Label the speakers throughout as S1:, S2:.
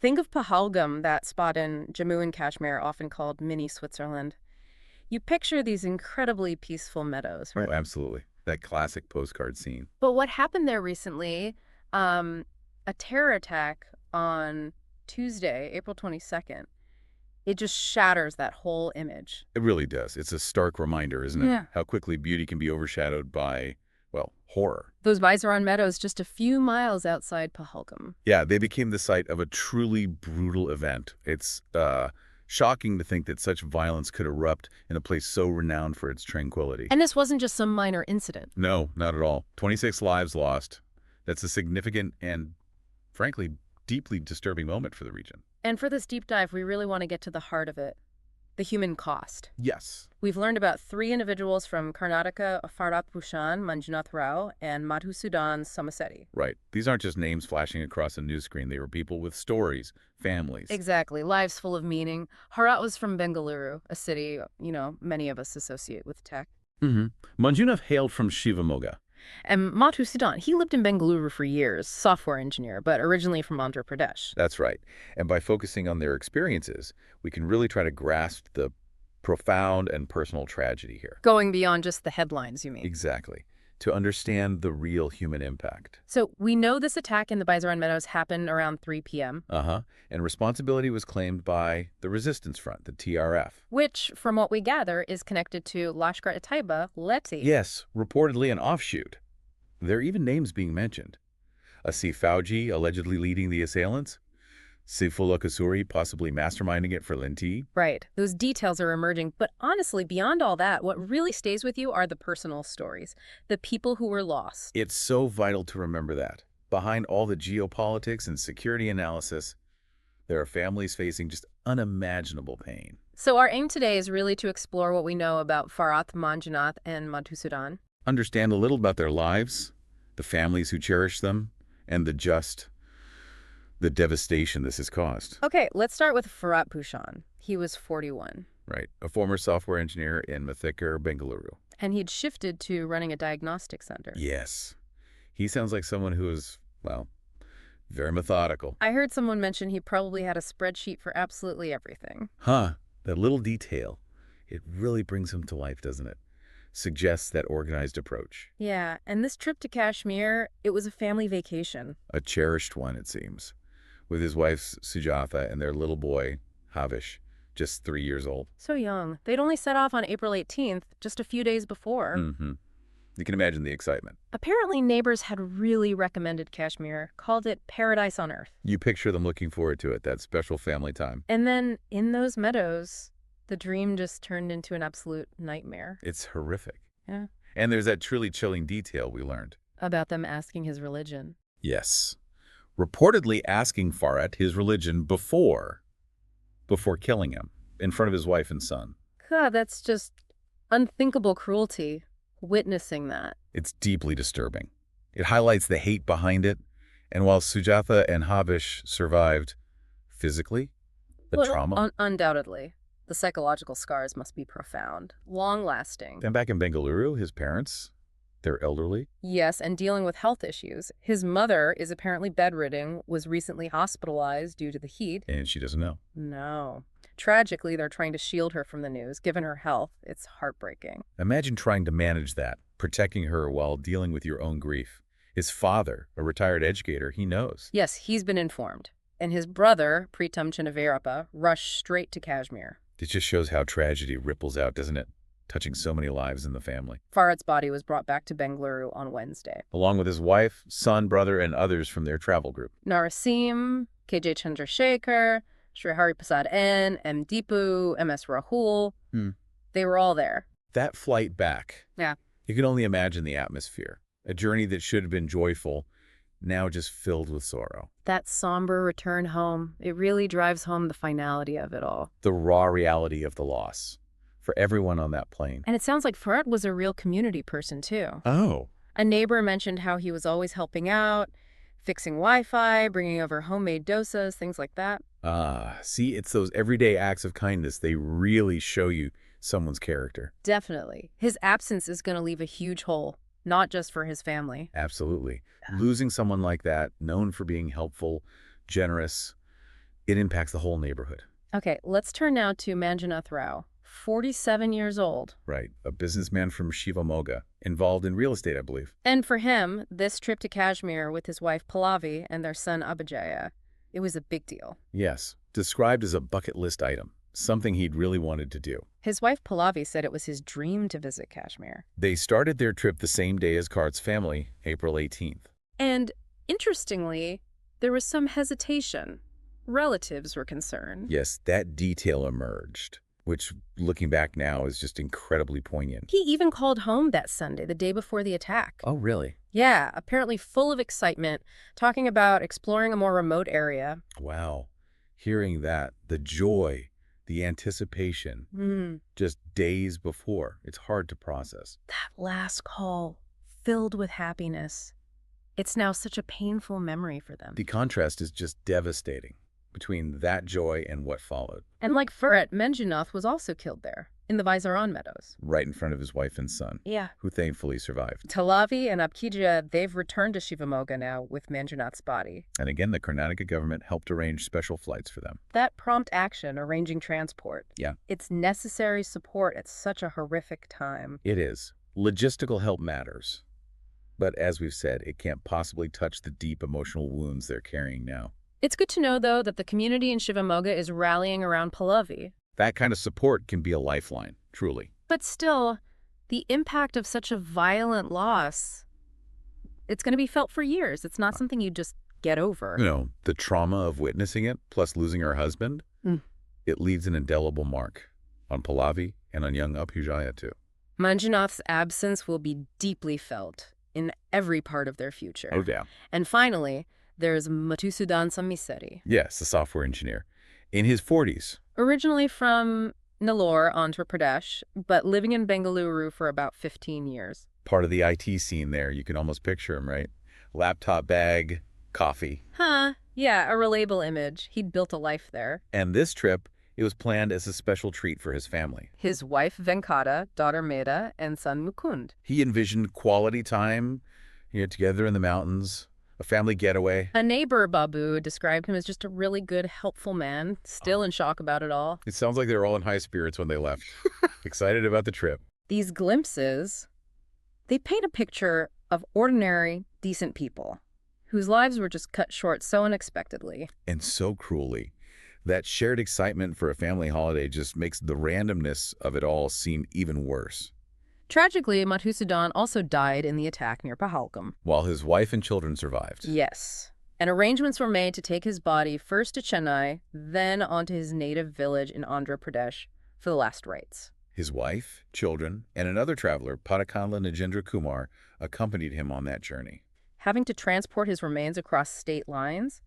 S1: Think of Pahalgam, that spot in Jammu and Kashmir, often called mini Switzerland. You picture these incredibly peaceful meadows,
S2: Oh,
S1: right?
S2: absolutely. That classic postcard scene.
S1: But what happened there recently, um, a terror attack on Tuesday, April 22nd, it just shatters that whole image.
S2: It really does. It's a stark reminder, isn't it?
S1: Yeah.
S2: How quickly beauty can be overshadowed by, well, horror.
S1: Those Viceron Meadows just a few miles outside Pahalgam.
S2: Yeah, they became the site of a truly brutal event. It's shocking to think that such violence could erupt in a place so renowned for its tranquility.
S1: And this wasn't just some minor incident.
S2: No, not at all. 26 lives lost. That's a significant and, frankly, deeply disturbing moment for the region.
S1: And for this deep dive, we really want to get to the heart of it, the human cost.
S2: Yes.
S1: We've learned about 3 individuals from Karnataka, Bharat Bhushan, Manjunath Rao, and Madhusudan Somisetty.
S2: Right. These aren't just names flashing across a news screen. They were people with stories, families.
S1: Exactly, lives full of meaning. Bharat was from Bengaluru, a city, many of us associate with tech.
S2: Manjunath hailed from Shivamoga.
S1: And Madhusudan, he lived in Bengaluru for years, software engineer, but originally from Andhra Pradesh.
S2: That's right. And by focusing on their experiences, we can really try to grasp the profound and personal tragedy here.
S1: Going beyond just the headlines, you mean?
S2: Exactly. To understand the real human impact.
S1: So we know this attack in the Bizaran Meadows happened around 3 p.m.,
S2: And responsibility was claimed by the Resistance Front, the TRF.
S1: which, from what we gather, is connected to Lashkar-e-Taiba, Leti.
S2: Yes, reportedly an offshoot. There are even names being mentioned. Asif Fauji allegedly leading the assailants. Saifullah Kasuri possibly masterminding it for Linti.
S1: Right. Those details are emerging. But honestly, beyond all that, what really stays with you are the personal stories, the people who were lost.
S2: It's so vital to remember that. Behind all the geopolitics and security analysis, there are families facing just unimaginable pain.
S1: So our aim today is really to explore what we know about Farat, Manjunath, and Madhusudan.
S2: Understand a little about their lives, the families who cherish them, and the devastation this has caused.
S1: Okay, let's start with Bharat Bhushan. He was 41,
S2: Right. A former software engineer in Mathikar, Bengaluru.
S1: and he'd shifted to running a diagnostic center.
S2: Yes. He sounds like someone who is, well, very methodical.
S1: I heard someone mention he probably had a spreadsheet for absolutely everything.
S2: Huh. That little detail. It really brings him to life, doesn't it? Suggests that organized approach.
S1: Yeah, and this trip to Kashmir, it was a family vacation.
S2: A cherished one, it seems. With his wife, Sujatha, and their little boy, Havish, just 3 years old.
S1: So young. They'd only set off on April 18th, just a few days before.
S2: You can imagine the excitement.
S1: Apparently, neighbors had really recommended Kashmir, called it paradise on earth.
S2: You picture them looking forward to it, that special family time.
S1: And then, in those meadows, the dream just turned into an absolute nightmare.
S2: It's horrific.
S1: Yeah.
S2: And there's that truly chilling detail we learned.
S1: About them asking his religion.
S2: Yes. Reportedly asking Farat his religion before killing him, in front of his wife and son.
S1: God, that's just unthinkable cruelty, witnessing that.
S2: It's deeply disturbing. It highlights the hate behind it, and while Sujatha and Havish survived physically, the trauma.
S1: Undoubtedly. The psychological scars must be profound, long-lasting.
S2: And back in Bengaluru, his parents, they're elderly.
S1: Yes, and dealing with health issues. His mother is apparently bedridden, was recently hospitalized due to the heat.
S2: And she doesn't know.
S1: No. Tragically, they're trying to shield her from the news. Given her health, it's heartbreaking.
S2: Imagine trying to manage that, protecting her while dealing with your own grief. His father, a retired educator, he knows.
S1: Yes, he's been informed. And his brother, Pritam Chinavarappa, rushed straight to Kashmir.
S2: It just shows how tragedy ripples out, doesn't it? Touching so many lives in the family.
S1: Farad's body was brought back to Bengaluru on Wednesday.
S2: Along with his wife, son, brother, and others from their travel group.
S1: Narasim, KJ Chandrasekhar, Shri Hari Prasad N, M. Deepu, MS Rahul. They were all there.
S2: That flight back.
S1: Yeah.
S2: You can only imagine the atmosphere. A journey that should have been joyful, now just filled with sorrow.
S1: That somber return home, it really drives home the finality of it all.
S2: The raw reality of the loss for everyone on that plane.
S1: And it sounds like Farad was a real community person, too.
S2: Oh.
S1: A neighbor mentioned how he was always helping out, fixing Wi-Fi, bringing over homemade dosas, things like that.
S2: See, it's those everyday acts of kindness. They really show you someone's character.
S1: Definitely. His absence is going to leave a huge hole, not just for his family.
S2: Absolutely. Losing someone like that, known for being helpful, generous, It impacts the whole neighborhood.
S1: Okay, let's turn now to Manjunath Rao, 47 years old.
S2: Right. A businessman from Shivamogga, involved in real estate, I believe.
S1: And for him, this trip to Kashmir with his wife Pallavi and their son Abhijaya, it was a big deal.
S2: Yes. Described as a bucket list item. Something he'd really wanted to do.
S1: His wife Pallavi said it was his dream to visit Kashmir.
S2: They started their trip the same day as Kart's family, April 18th.
S1: And interestingly, there was some hesitation. Relatives were concerned.
S2: Yes, that detail emerged, which, looking back now, is just incredibly poignant.
S1: He even called home that Sunday, the day before the attack.
S2: Oh, really?
S1: Yeah, apparently full of excitement, talking about exploring a more remote area.
S2: Wow. Hearing that, the joy, the anticipation, just days before, it's hard to process.
S1: That last call, filled with happiness. It's now such a painful memory for them.
S2: The contrast is just devastating between that joy and what followed.
S1: And like Furat, Manjunath was also killed there, in the Vaisaran meadows.
S2: Right in front of his wife and son.
S1: Yeah.
S2: Who thankfully survived.
S1: Talavi and Abkhija, they've returned to Shivamogga now with Manjunath's body.
S2: And again, the Karnataka government helped arrange special flights for them.
S1: That prompt action, arranging transport.
S2: Yeah.
S1: It's necessary support at such a horrific time.
S2: It is. Logistical help matters. But as we've said, it can't possibly touch the deep emotional wounds they're carrying now.
S1: It's good to know, though, that the community in Shivamogga is rallying around Pallavi.
S2: That kind of support can be a lifeline, truly.
S1: But still, the impact of such a violent loss, it's going to be felt for years. It's not something you just get over.
S2: You know, the trauma of witnessing it, plus losing her husband, it leaves an indelible mark on Pallavi and on young Abhijaya, too.
S1: Manjunath's absence will be deeply felt in every part of their future.
S2: Oh, yeah.
S1: And finally, there's Madhusudan Somisetty.
S2: Yes, a software engineer. In his 40s.
S1: Originally from Nellore, Andhra Pradesh, but living in Bengaluru for about 15 years.
S2: Part of the IT scene there. You can almost picture him, right? Laptop bag, coffee.
S1: Huh. Yeah, a relatable image. He'd built a life there.
S2: And this trip, it was planned as a special treat for his family.
S1: His wife Venkata, daughter Meda, and son Mukund.
S2: He envisioned quality time, together in the mountains, a family getaway.
S1: A neighbor, Babu, described him as just a really good, helpful man, still in shock about it all.
S2: It sounds like they were all in high spirits when they left, excited about the trip.
S1: These glimpses, they paint a picture of ordinary, decent people whose lives were just cut short so unexpectedly.
S2: And so cruelly. That shared excitement for a family holiday just makes the randomness of it all seem even worse.
S1: Tragically, Madhusudan also died in the attack near Pahalgam.
S2: While his wife and children survived.
S1: Yes. And arrangements were made to take his body first to Chennai, then onto his native village in Andhra Pradesh for the last rites.
S2: His wife, children, and another traveler, Padakanla Najendra Kumar, accompanied him on that journey.
S1: Having to transport his remains across state lines?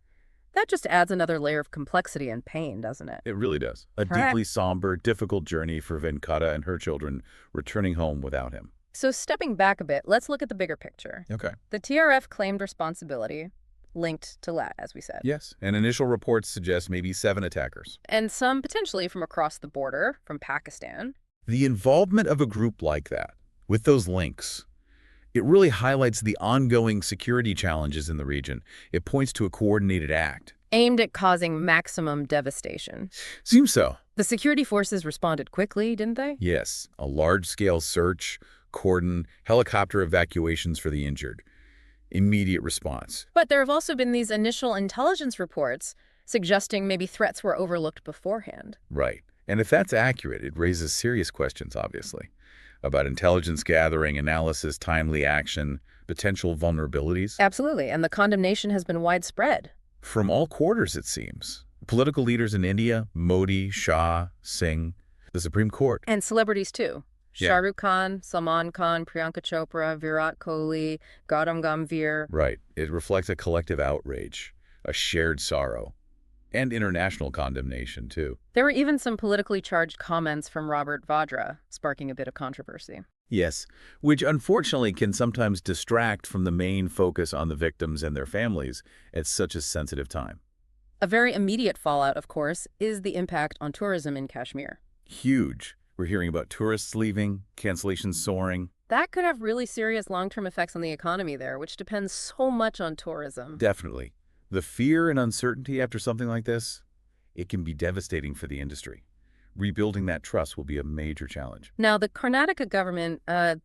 S1: That just adds another layer of complexity and pain, doesn't it?
S2: It really does. A deeply somber, difficult journey for Venkata and her children returning home without him.
S1: So stepping back a bit, let's look at the bigger picture.
S2: Okay.
S1: The TRF claimed responsibility, linked to Lat, as we said.
S2: Yes, and initial reports suggest maybe 7 attackers.
S1: And some potentially from across the border, from Pakistan.
S2: The involvement of a group like that, with those links, it really highlights the ongoing security challenges in the region. It points to a coordinated act.
S1: Aimed at causing maximum devastation.
S2: Seems so.
S1: The security forces responded quickly, didn't they?
S2: Yes, a large-scale search, cordon, helicopter evacuations for the injured. Immediate response.
S1: But there have also been these initial intelligence reports suggesting maybe threats were overlooked beforehand.
S2: Right. And if that's accurate, it raises serious questions, obviously, about intelligence gathering, analysis, timely action, potential vulnerabilities.
S1: Absolutely, and the condemnation has been widespread.
S2: From all quarters, it seems. Political leaders in India, Modi, Shah, Singh, the Supreme Court.
S1: And celebrities, too.
S2: Yeah.
S1: Shah Rukh Khan, Salman Khan, Priyanka Chopra, Virat Kohli, Gautam Gambhir.
S2: Right. It reflects a collective outrage, a shared sorrow, and international condemnation, too.
S1: There were even some politically charged comments from Robert Vadra, sparking a bit of controversy.
S2: Yes, which unfortunately can sometimes distract from the main focus on the victims and their families at such a sensitive time.
S1: A very immediate fallout, of course, is the impact on tourism in Kashmir.
S2: Huge. We're hearing about tourists leaving, cancellations soaring.
S1: That could have really serious long-term effects on the economy there, which depends so much on tourism.
S2: Definitely. The fear and uncertainty after something like this, it can be devastating for the industry. Rebuilding that trust will be a major challenge.
S1: Now, the Karnataka government,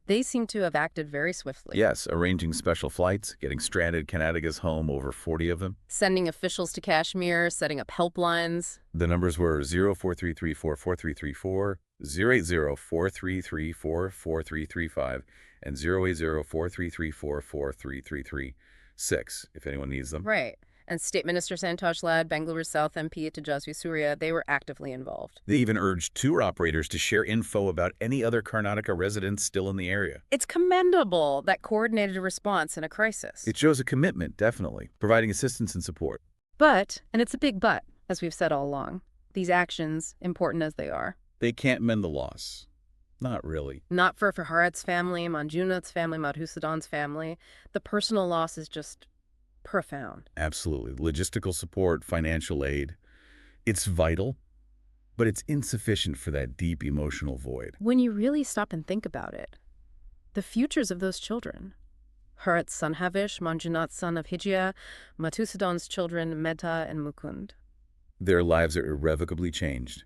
S1: they seem to have acted very swiftly,
S2: Yes, arranging special flights, getting stranded Kannadigas home, over 40 of them.
S1: sending officials to Kashmir, setting up helplines.
S2: The numbers were 0433444334, 08043344335, and 08043344336, if anyone needs them.
S1: Right. And State Minister Santosh Lad, Bengaluru South MP Tejasvi Surya, they were actively involved.
S2: They even urged tour operators to share info about any other Karnataka residents still in the area.
S1: It's commendable, that coordinated response in a crisis.
S2: It shows a commitment, definitely, providing assistance and support.
S1: But, and it's a big but, as we've said all along, these actions, important as they are,
S2: They can't mend the loss. Not really.
S1: not for Bharat's family, Manjunath's family, Madhusudan's family. The personal loss is just profound.
S2: Absolutely. Logistical support, financial aid. It's vital, but it's insufficient for that deep emotional void.
S1: When you really stop and think about it, the futures of those children, Bharat's son Havish, Manjunath's son of Hijia, Madhusudan's children Meta and Mukund.
S2: Their lives are irrevocably changed.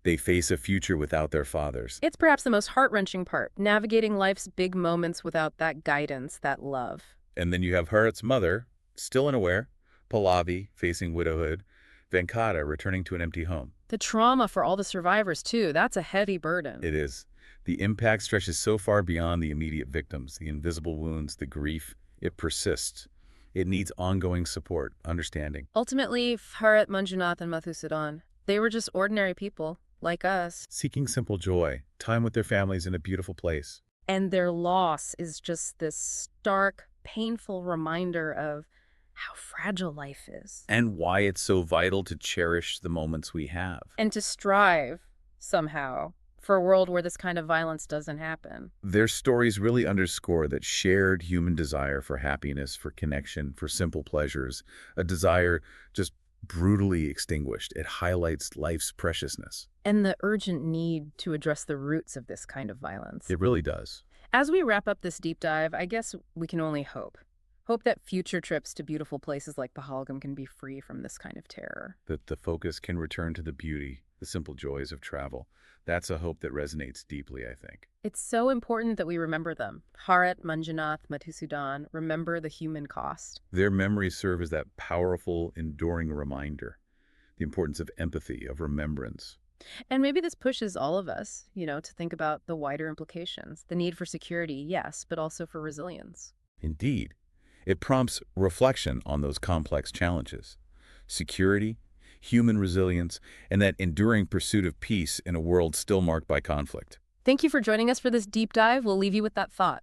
S2: They face a future without their fathers.
S1: It's perhaps the most heart-wrenching part, navigating life's big moments without that guidance, that love.
S2: And then you have Bharat's mother, still unaware, Pallavi, facing widowhood, Venkata returning to an empty home.
S1: The trauma for all the survivors, too, that's a heavy burden.
S2: It is. The impact stretches so far beyond the immediate victims, the invisible wounds, the grief. It persists. It needs ongoing support, understanding.
S1: Ultimately, Bharat, Manjunath, and Madhusudan, they were just ordinary people, like us.
S2: Seeking simple joy, time with their families in a beautiful place.
S1: And their loss is just this stark, painful reminder of how fragile life is.
S2: And why it's so vital to cherish the moments we have.
S1: And to strive, somehow, for a world where this kind of violence doesn't happen.
S2: Their stories really underscore that shared human desire for happiness, for connection, for simple pleasures, a desire just brutally extinguished. It highlights life's preciousness.
S1: And the urgent need to address the roots of this kind of violence.
S2: It really does.
S1: As we wrap up this deep dive, I guess we can only hope. Hope that future trips to beautiful places like Pahalgam can be free from this kind of terror.
S2: That the focus can return to the beauty, the simple joys of travel. That's a hope that resonates deeply, I think.
S1: It's so important that we remember them. Bharat, Manjunath, Madhusudan, remember the human cost.
S2: Their memories serve as that powerful, enduring reminder. The importance of empathy, of remembrance.
S1: And maybe this pushes all of us, to think about the wider implications. The need for security, yes, but also for resilience.
S2: Indeed. It prompts reflection on those complex challenges. Security, human resilience, and that enduring pursuit of peace in a world still marked by conflict.
S1: Thank you for joining us for this deep dive. We'll leave you with that thought.